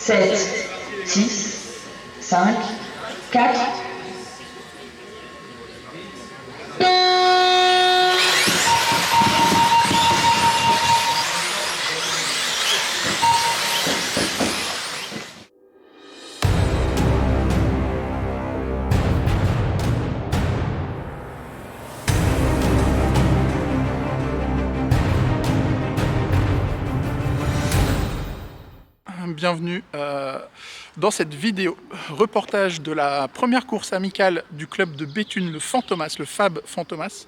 7, 6, 5, 4. Bienvenue dans cette vidéo reportage de la première course amicale du club de Béthune, le Fantomas, le Fab Fantomas.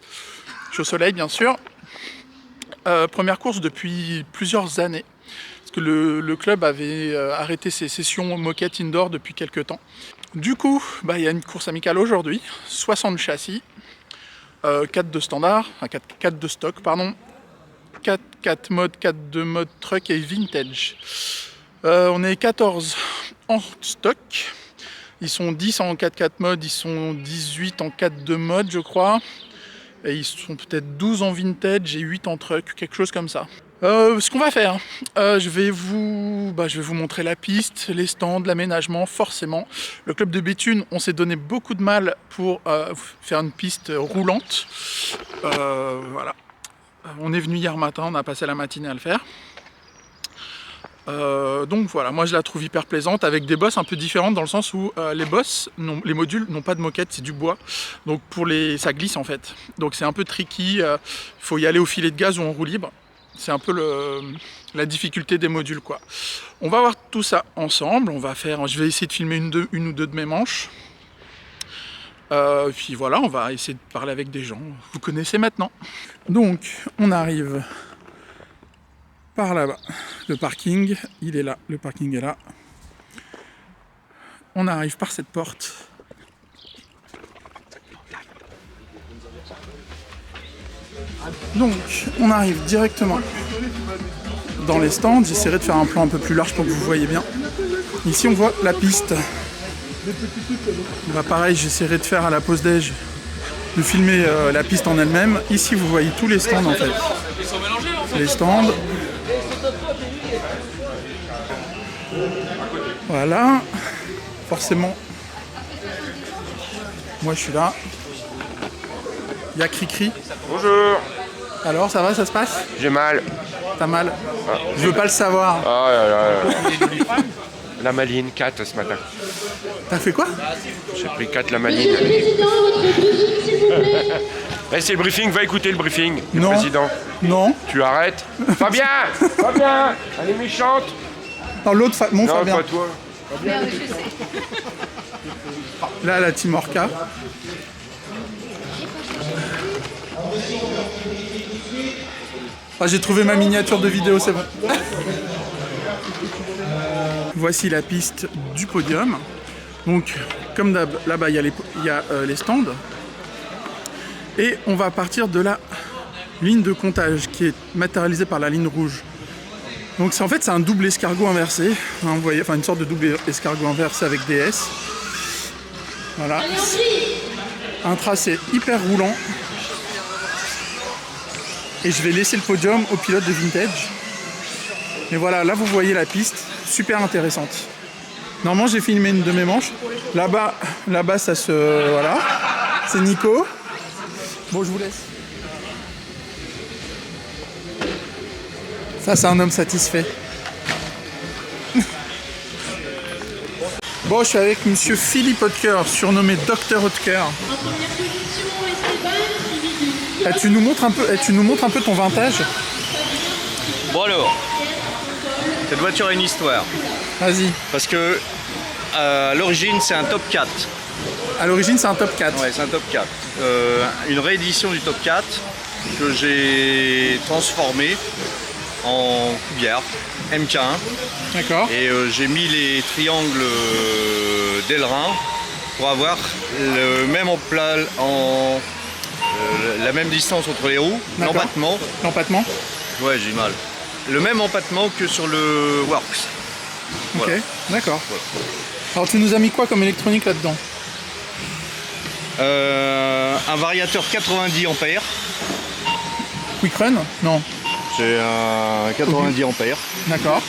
Je suis au soleil bien sûr. Première course depuis plusieurs années, parce que le club avait arrêté ses sessions moquettes indoor depuis quelques temps. Du coup, il y a une course amicale aujourd'hui, 60 châssis, 4 de standard, 4 de stock, pardon, 4 modes, 4 de mode truck et vintage. On est 14 en stock, ils sont 10 en 4x4 mode, ils sont 18 en 4 mode je crois, et ils sont peut-être 12 en vintage et 8 en truck, quelque chose comme ça. Ce qu'on va faire, je vais vous montrer la piste, les stands, l'aménagement, forcément. Le club de Béthune, on s'est donné beaucoup de mal pour faire une piste roulante. Voilà. On est venu hier matin, on a passé la matinée à le faire. Donc voilà, moi je la trouve hyper plaisante, avec des bosses un peu différentes dans le sens où les modules n'ont pas de moquette, c'est du bois, donc ça glisse en fait, donc c'est un peu tricky, il faut y aller au filet de gaz ou en roue libre, c'est un peu la difficulté des modules quoi. On va voir tout ça ensemble, je vais essayer de filmer une ou deux de mes manches, puis voilà, on va essayer de parler avec des gens, vous connaissez maintenant. Donc on arrive par là-bas, le parking, il est là, le parking est là. On arrive par cette porte. Donc, on arrive directement dans les stands. J'essaierai de faire un plan un peu plus large pour que vous voyez bien. Ici, on voit la piste. Pareil, j'essaierai de faire à la pause déj, de filmer la piste en elle-même. Ici, vous voyez tous les stands en fait. Les stands. Voilà, forcément, moi je suis là. Il y a Cricri. Bonjour. Alors, ça va, ça se passe? J'ai mal. T'as mal? Je veux pas le savoir. Ah là là. La maline, 4 ce matin. T'as fait quoi? J'ai pris 4 la maline. C'est le briefing, va écouter le briefing du président. Non. Tu arrêtes. Fabien. Fabien. Elle est méchante. Non, l'autre, mon non, Fabien. pas toi. Là, la team Orca. J'ai trouvé ma miniature de vidéo, c'est bon. Voici la piste du podium. Donc, comme d'hab, là-bas, il y a les stands. Et on va partir de la ligne de comptage qui est matérialisée par la ligne rouge. Donc en fait c'est un double escargot inversé, hein, vous voyez, enfin une sorte de double escargot inversé avec des S. Voilà. Un tracé hyper roulant. Et je vais laisser le podium au pilote de vintage. Et voilà, là vous voyez la piste, super intéressante. Normalement j'ai filmé une de mes manches. Là-bas ça se... Voilà. C'est Nico. Bon, je vous laisse. Ça, c'est un homme satisfait. Bon, je suis avec monsieur Philippe Hotker, surnommé Dr Hotker. Tu nous montres un peu ton vintage? Bon alors, cette voiture a une histoire. Vas-y. Parce que à l'origine, c'est un top 4. À l'origine, c'est un top 4. Ouais, c'est un top 4. Une réédition du top 4 que j'ai transformé en coubière MK1. D'accord. Et j'ai mis les triangles d'ailerin pour avoir le même la même distance entre les roues, l'empattement. L'empattement? Ouais, j'ai mal. Le même empattement que sur le Works. Voilà. Ok, d'accord. Voilà. Alors tu nous as mis quoi comme électronique là-dedans? Un variateur 90 ampères. Quick Run? Non. C'est un 90 ampères. D'accord.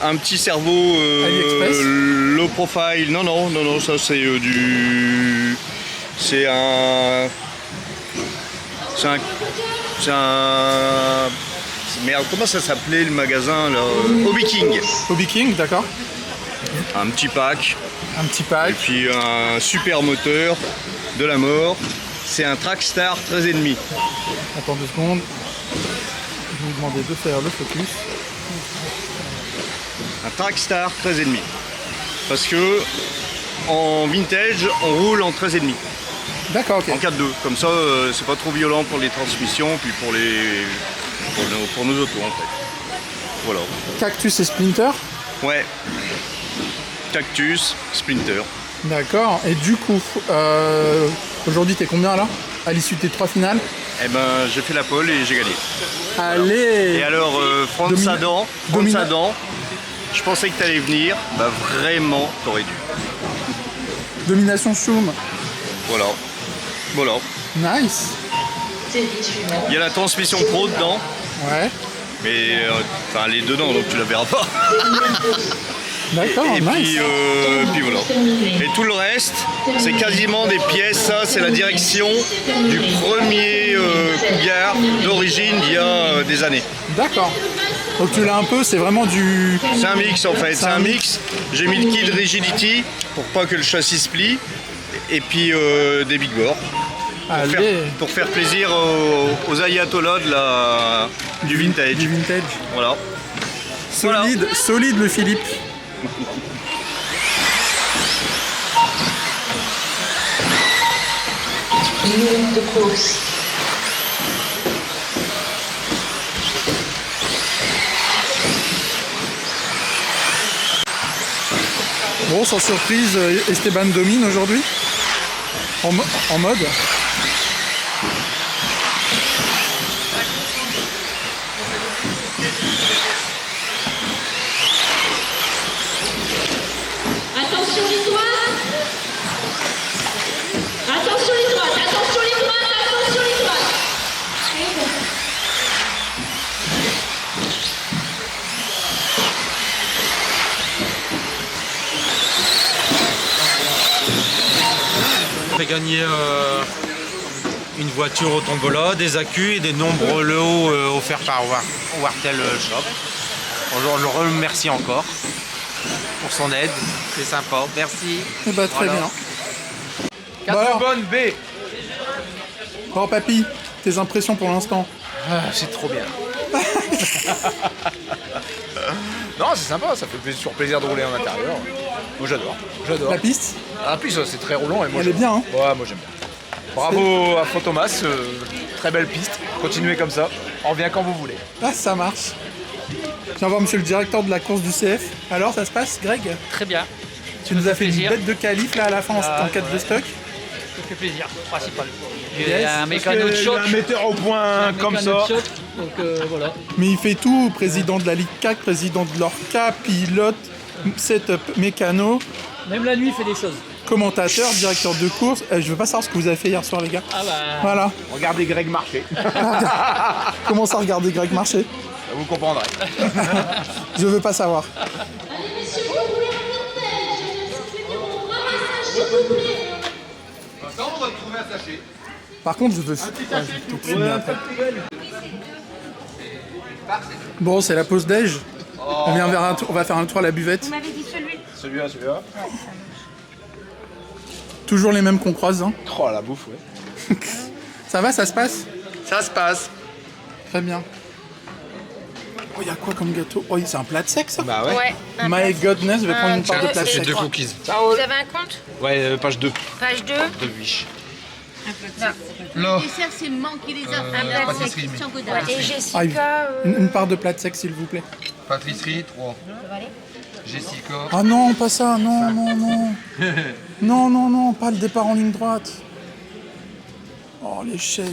Un petit cerveau AliExpress. low profile. Non, ça c'est du. C'est un. Merde, comment ça s'appelait le magasin là? Hobby King. Hobby King, d'accord. Un petit pack. Un petit pack. Et puis un super moteur de la mort. C'est un Trackstar 13,5. Attends 2 secondes. Je vais vous demander de faire le focus. Un Trackstar 13,5. Parce que en vintage, on roule en 13,5. D'accord, ok. En 4-2. Comme ça, c'est pas trop violent pour les transmissions, puis pour nos autos en fait. Voilà. Cactus et Splinter. Ouais. Cactus, Splinter. D'accord. Et du coup, aujourd'hui, t'es combien là? À l'issue de tes 3 finales? Eh ben, j'ai fait la pole et j'ai gagné. Allez. Et alors, Franz Adam, je pensais que t'allais venir. Bah vraiment, t'aurais dû. Domination Shroom. Voilà. Voilà. Nice. Il y a la transmission pro dedans, Ouais. mais enfin elle est dedans donc tu la verras pas. D'accord, Et nice. puis voilà. Et tout le reste, c'est quasiment des pièces. Ça, c'est la direction du premier Cougar d'origine d'il y a des années. D'accord. Donc tu l'as un peu, c'est vraiment du... C'est un mix en fait. C'est un mix. J'ai mis le Kill Rigidity pour pas que le châssis se plie. Et puis des big bores. Allez. Pour faire plaisir aux ayatollahs du vintage. Du vintage. Voilà. Solide, solide le Philippe. Minute de course. Bon, sans surprise, Esteban domine aujourd'hui. En mode. Attention les droites. Attention les droites. Attention les droites. Attention les droites. On fait gagner une voiture au tombola, des accus et des nombreux lots offerts par Wartel Shop. On le remercie encore pour son aide, c'est sympa, merci. Eh bah, très Voilà. bien. 4 Bah alors. bonnes B. Bon, papy, tes impressions pour l'instant? C'est trop bien. Non, c'est sympa, ça fait toujours plaisir de rouler en intérieur. Moi j'adore. La piste? Ah, puis ça, c'est très roulant et moi Elle est j'aime bien, hein? Ouais, moi j'aime bien. Bravo à Fantomas, très belle piste. Continuez comme ça, on revient quand vous voulez. Ah, ça marche. Je viens voir monsieur le directeur de la course du CF. Alors, ça se passe, Greg? Très bien, Tu nous as fait une plaisir. bête de qualif là à la fin en 4 de stock. ça fait plaisir, principal. Il y Yes. a un mécano de choc. Un metteur au point comme mécano ça. de choc, donc voilà. Mais il fait tout, président de la Ligue 4, président de l'Orca, pilote, setup mécano, Même la nuit, il fait des choses. commentateur, directeur de course. Je veux pas savoir ce que vous avez fait hier soir, les gars. Ah bah, Voilà. Regardez Greg marcher, Comment ça, regarder Greg marcher? vous comprendrez. Je veux pas savoir. Allez messieurs, vous roulez en vintage. C'était mon ramassage s'il vous plaît. On va trouver un sachet. Par contre, je veux... Ouais, je vais tout filmer après. Bon, c'est la pause déj. On vient vers on va faire un tour à la buvette. Vous m'avez dit celui. Celui-là. Toujours les mêmes qu'on croise. Hein. Oh la bouffe, ouais. Ça va, ça se passe? Ça se passe. Très bien. Oh, il y a quoi comme gâteau? Oh, c'est un plat de sec, ça? Bah ouais. Ouais. My goodness, je vais prendre une part de deux plat de et sec. trois. cookies. Vous avez un compte? Ouais, page 2 Page 2. de Wish. Le dessert, c'est manquer les offres. Un plat de sec, Christian Godard. Et Ah, oui. Jessica... Une part de plat de sec, s'il vous plaît. Pâtisserie, 3. Jessica. Ah non, pas ça, non, non, non. Non, non, non, pas le départ en ligne droite. Oh, l'échec.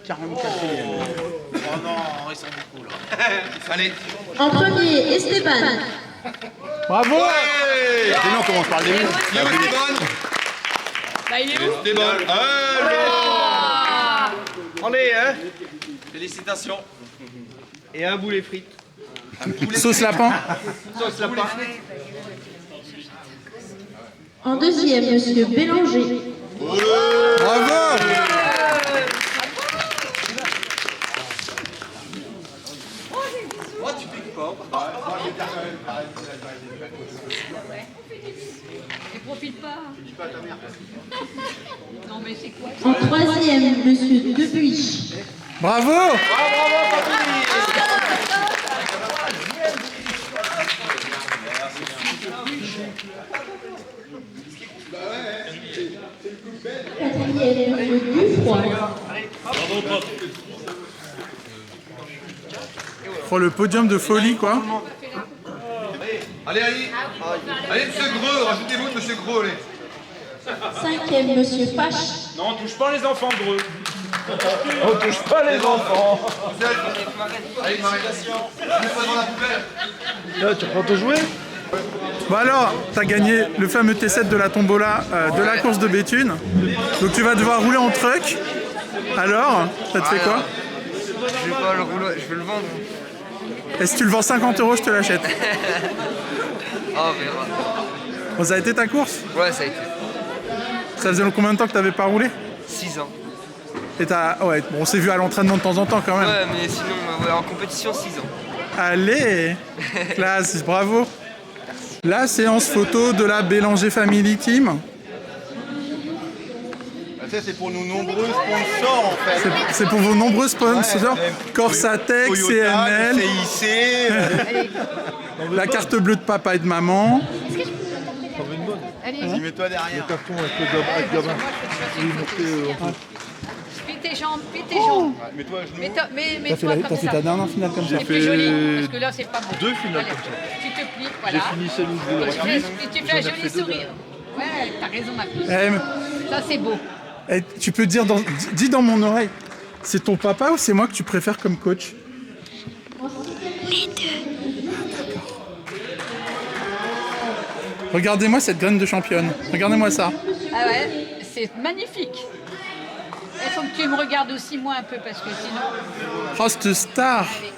44. Allez. En premier, Esteban. Bravo! Sinon, on commence par le début. Esteban. bah, il est où? Esteban. Allez, hein. Félicitations. Et un boulet frites. Sauce lapin. Sauce lapin. En deuxième, Monsieur Bélanger. Bravo. Et profite pas. Non mais c'est quoi? En troisième, Monsieur Debuy. Bravo. Quatrième, Monsieur Dufroy. Oh, le podium de folie, quoi. Allez, allez. Allez, monsieur Greux, rajoutez-vous de monsieur Greux, allez. Cinquième, Monsieur Pache. Non, on touche pas les enfants Greux. On touche pas les enfants. Allez, Marie. Mets-toi dans la poubelle. Là, tu reprends ton jouet? Bon alors, t'as gagné le fameux T7 de la tombola de la course de Béthune. Donc tu vas devoir rouler en truck. Alors, ça te fait quoi? Je vais pas le rouler, je vais le vendre. Et si tu le vends 50 €, je te l'achète. Oh, on verra. Bon, ça a été ta course? Ouais, ça a été. Ça faisait combien de temps que t'avais pas roulé? 6 ans. Et t'as... Ouais, bon, on s'est vu à l'entraînement de temps en temps quand même. Ouais, mais sinon, ouais, en compétition, 6 ans. Allez, classe, bravo. La séance photo de la Bélanger Family Team. Ça, c'est pour nos nombreux sponsors, en fait. C'est pour vos nombreux sponsors. Corsatec, CNL, CIC. la carte bleue de papa et de maman. Allez, Mets-toi derrière. Carton avec le gamin. plie tes jambes, plie tes jambes. Mets-toi à genoux. Mets-toi comme T'as fait ça. ta dernière finale comme ça. C'est plus joli, parce que là c'est pas beau. 2 finales Allez, comme ça. tu te plies, voilà. Fini celle où je voulais Et refaire. tu fais un joli sourire. Ouais, t'as raison ma fille. Eh, Ça c'est beau. tu peux dire dis dans mon oreille, c'est ton papa ou c'est moi que tu préfères comme coach? Les deux. Regardez-moi cette graine de championne. Regardez-moi ça. Ah ouais, c'est magnifique. Il faut que tu me regardes aussi moi un peu parce que sinon... Oh, cette star. Allez.